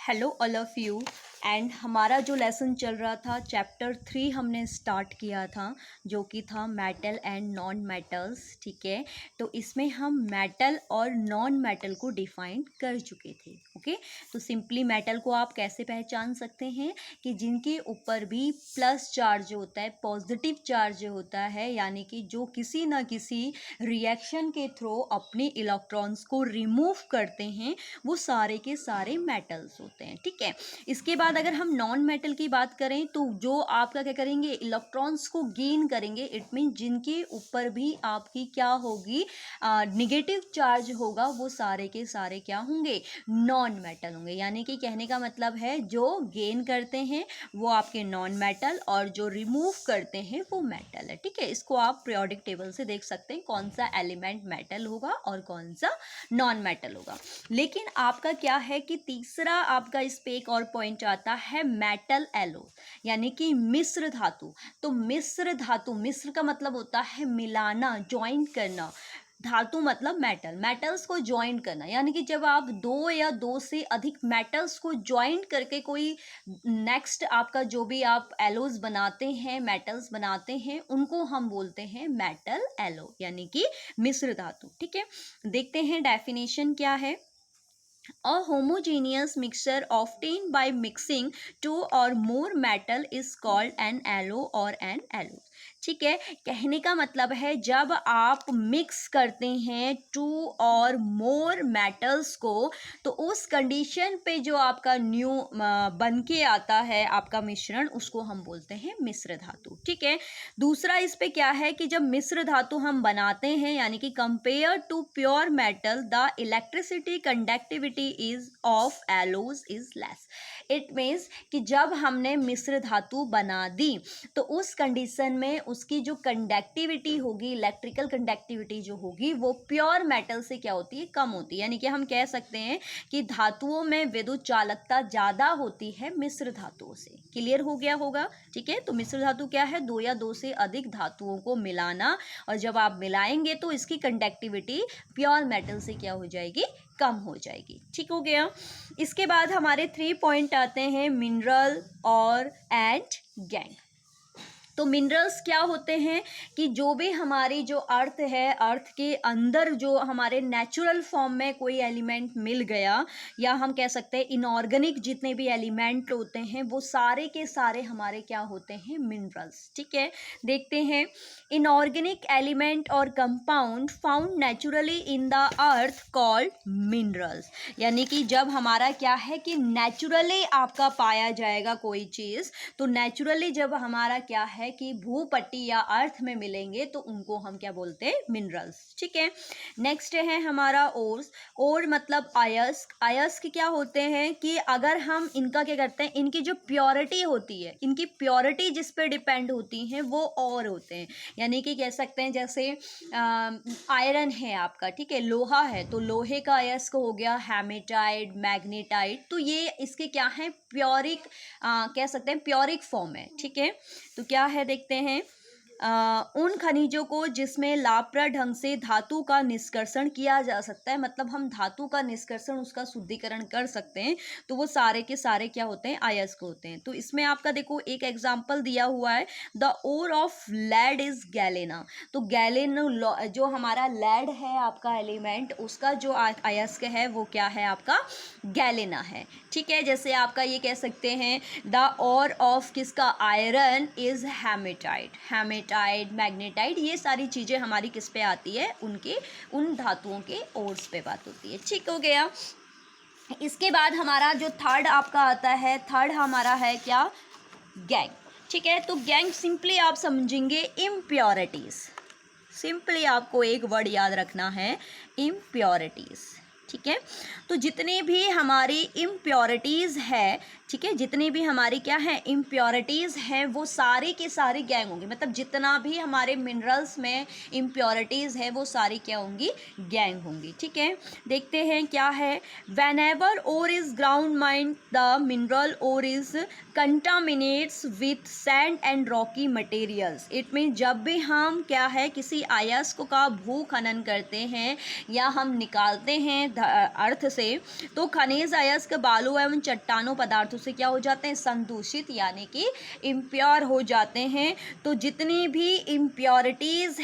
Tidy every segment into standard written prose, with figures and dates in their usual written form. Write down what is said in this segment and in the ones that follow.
Hello all of you. And हमारा जो lesson चल रहा था चैप्टर 3 हमने स्टार्ट किया था, जो कि था मेटल एंड नॉन मेटल्स। ठीक है, तो इसमें हम मेटल और नॉन मेटल को डिफाइन कर चुके थे। ओके, तो सिंपली मेटल को आप कैसे पहचान सकते हैं कि जिनके ऊपर भी प्लस चार्ज होता है, पॉजिटिव चार्ज होता है, यानी कि जो किसी ना किसी रिएक्शन के थ्रू अपने इलेक्ट्रॉन्स को रिमूव करते हैं, वो सारे के सारे मेटल्स होते हैं। ठीक है, इसके बाद अगर हम नॉन मेटल की बात करें तो जो आपका क्या करेंगे, इलेक्ट्रॉन्स को गेन करेंगे। इट मीन जिनके ऊपर भी आपकी क्या होगी, निगेटिव चार्ज होगा, वो सारे के सारे क्या होंगे, नॉन मेटल होंगे। यानी कि कहने का मतलब है जो गेन करते हैं वो आपके नॉन मेटल और जो रिमूव करते हैं वो मेटल है। ठीक है, इसको आप पीरियोडिक टेबल से देख सकते हैं कौन सा एलिमेंट मेटल होगा और कौन सा नॉन मेटल होगा। लेकिन आपका क्या है कि तीसरा आपका इस पे एक और पॉइंट आता है मेटल एलो, यानी कि मिश्र धातु। तो मिश्र धातु, मिश्र का मतलब होता है मिलाना, ज्वाइंट करना। धातु मतलब मेटल, मेटल्स को ज्वाइंट करना, यानी कि जब आप दो या दो से अधिक मेटल्स को ज्वाइंट करके कोई नेक्स्ट आपका जो भी आप एलोज बनाते हैं, मेटल्स बनाते हैं, उनको हम बोलते हैं मेटल एलो, यानी कि मिश्र धातु। ठीक है, देखते हैं डेफिनेशन क्या है। A homogeneous mixture obtained by mixing two or more metal is called an allo or an alloy। ठीक है, कहने का मतलब है जब आप मिक्स करते हैं टू और मोर मेटल्स को, तो उस कंडीशन पे जो आपका न्यू बन के आता है आपका मिश्रण, उसको हम बोलते हैं मिश्र धातु। ठीक है, दूसरा इस पे क्या है कि जब मिश्र धातु हम बनाते हैं, यानी कि compare to pure metal the electricity conductivity is of alloys is less. It means कि जब हमने मिश्र धातु बना दी तो उस कंडीशन में उसकी जो कंडक्टिविटी होगी, इलेक्ट्रिकल कंडक्टिविटी जो होगी, वो प्योर मेटल से क्या होती है, कम होती है। यानी कि हम कह सकते हैं कि धातुओं में विद्युत चालकता ज़्यादा होती है मिश्र धातुओं से। क्लियर हो गया होगा। ठीक है, तो मिश्र धातु क्या है, दो या दो से अधिक धातुओं को मिलाना, और जब आप मिलाएंगे तो इसकी कंडक्टिविटी प्योर मेटल से क्या हो जाएगी, कम हो जाएगी। ठीक हो गया। इसके बाद हमारे 3 पॉइंट आते हैं, मिनरल और एंड गैंग। तो मिनरल्स क्या होते हैं कि जो भी हमारी जो अर्थ है, अर्थ के अंदर जो हमारे नेचुरल फॉर्म में कोई एलिमेंट मिल गया, या हम कह सकते हैं इनऑर्गेनिक जितने भी एलिमेंट होते हैं, वो सारे के सारे हमारे क्या होते हैं, मिनरल्स। ठीक है, देखते हैं। इनऑर्गेनिक एलिमेंट और compound found naturally in the earth called minerals. यानी कि जब हमारा क्या है कि नेचुरली आपका पाया जाएगा कोई चीज़, तो नेचुरली जब हमारा क्या है कि भूपट्टी या अर्थ में मिलेंगे, तो उनको हम क्या बोलते हैं, मिनरल्स। ठीक है, नेक्स्ट है हमारा ओर्स। ओर मतलब अयस्क। अयस्क क्या होते हैं कि अगर हम इनका क्या करते हैं, इनकी जो प्योरिटी होती है, इनकी प्योरिटी जिस पे डिपेंड होती है वो और होते हैं। यानी कि कह सकते हैं जैसे आयरन है आपका, ठीक है, लोहा है, तो लोहे का अयस्क हो गया हेमेटाइट, मैग्नेटाइट। तो ये इसके क्या है, प्योरिक, कह सकते हैं प्योरिक फॉर्म है। ठीक है, तो क्या है देखते हैं। उन खनिजों को जिसमें लाभप्रद ढंग से धातु का निष्कर्षण किया जा सकता है, मतलब हम धातु का निष्कर्षण, उसका शुद्धिकरण कर सकते हैं, तो वो सारे के सारे क्या होते हैं, अयस्क होते हैं। तो इसमें आपका देखो एक एग्जांपल दिया हुआ है, the ore of lead is galena. तो गैलेन जो हमारा लेड है आपका एलिमेंट, उसका जो अयस्क है वो क्या है आपका, गैलेना है। ठीक है, जैसे आपका ये कह सकते हैं द ओर ऑफ किसका, iron is hematite. Hematite, magnetite, ये सारी चीज़ें हमारी किस पे आती है, उनके उन धातुओं के ओर्स पे बात होती है। ठीक हो गया। इसके बाद हमारा जो थर्ड आपका आता है, थर्ड हमारा है क्या, गैंग। ठीक है, तो गैंग सिंपली आप समझेंगे इम्प्योरिटीज़। सिंपली आपको एक वर्ड याद रखना है, इम्प्योरिटीज़। ठीक है, तो जितने भी हमारी इम्प्योरिटीज़ है, ठीक है, जितनी भी हमारी क्या है इम्प्योरिटीज़ हैं वो सारी की सारी गैंग होंगी, मतलब जितना भी हमारे मिनरल्स में इम्प्योरिटीज़ है वो सारी क्या होंगी, गैंग होंगी। ठीक है, देखते हैं क्या है। Whenever ore is ground mine the mineral ore is contaminates with sand and rocky materials. It mean जब भी हम क्या है किसी अयस्क का भू खनन करते हैं या हम निकालते हैं अर्थ से, तो खनिज अयस्क बालू एवं चट्टानों पदार्थों से क्या हो जाते हैं, संदूषित यानी कि इम्प्योर हो जाते हैं। तो जितनी भी इम्प्योरिटीज़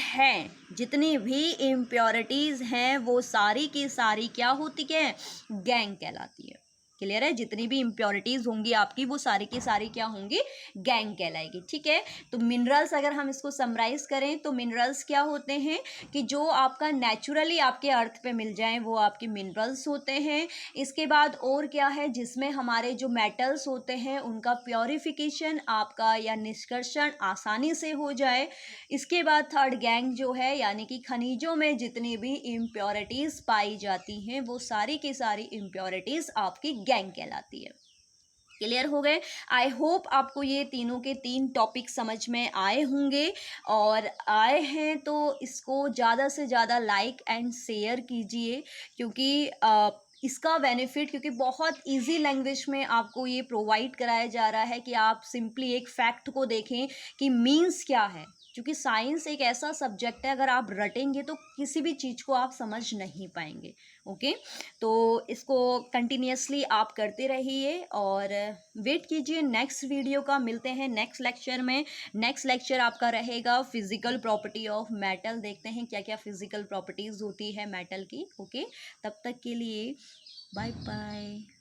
हैं वो सारी की सारी क्या होती है, गैंग कहलाती है। क्लियर है, जितनी भी इम्प्योरिटीज़ होंगी आपकी वो सारी की सारी क्या होंगी, गैंग कहलाएगी। ठीक है, तो मिनरल्स अगर हम इसको समराइज करें तो मिनरल्स क्या होते हैं कि जो आपका नेचुरली आपके अर्थ पे मिल जाएं वो आपके मिनरल्स होते हैं। इसके बाद और क्या है, जिसमें हमारे जो मेटल्स होते हैं उनका प्योरिफिकेशन आपका या निष्कर्षण आसानी से हो जाए। इसके बाद थर्ड गैंग जो है यानी कि खनिजों में जितनी भी इम्प्योरिटीज़ पाई जाती हैं वो सारी की सारी इम्प्योरिटीज़ आपकी गैंग कहलाती है। क्लियर हो गए। आई होप आपको ये तीनों के तीन टॉपिक समझ में आए होंगे, और आए हैं तो इसको ज़्यादा से ज़्यादा लाइक एंड शेयर कीजिए, क्योंकि इसका बेनिफिट, क्योंकि बहुत इजी लैंग्वेज में आपको ये प्रोवाइड कराया जा रहा है कि आप सिंपली एक फैक्ट को देखें कि मीन्स क्या है, क्योंकि साइंस एक ऐसा सब्जेक्ट है अगर आप रटेंगे तो किसी भी चीज़ को आप समझ नहीं पाएंगे। ओके, तो इसको कंटिन्यूसली आप करते रहिए और वेट कीजिए नेक्स्ट वीडियो का। मिलते हैं नेक्स्ट लेक्चर में। नेक्स्ट लेक्चर आपका रहेगा फिजिकल प्रॉपर्टी ऑफ मेटल। देखते हैं क्या क्या फिजिकल प्रॉपर्टीज़ होती है मेटल की। ओके, तब तक के लिए बाय बाय।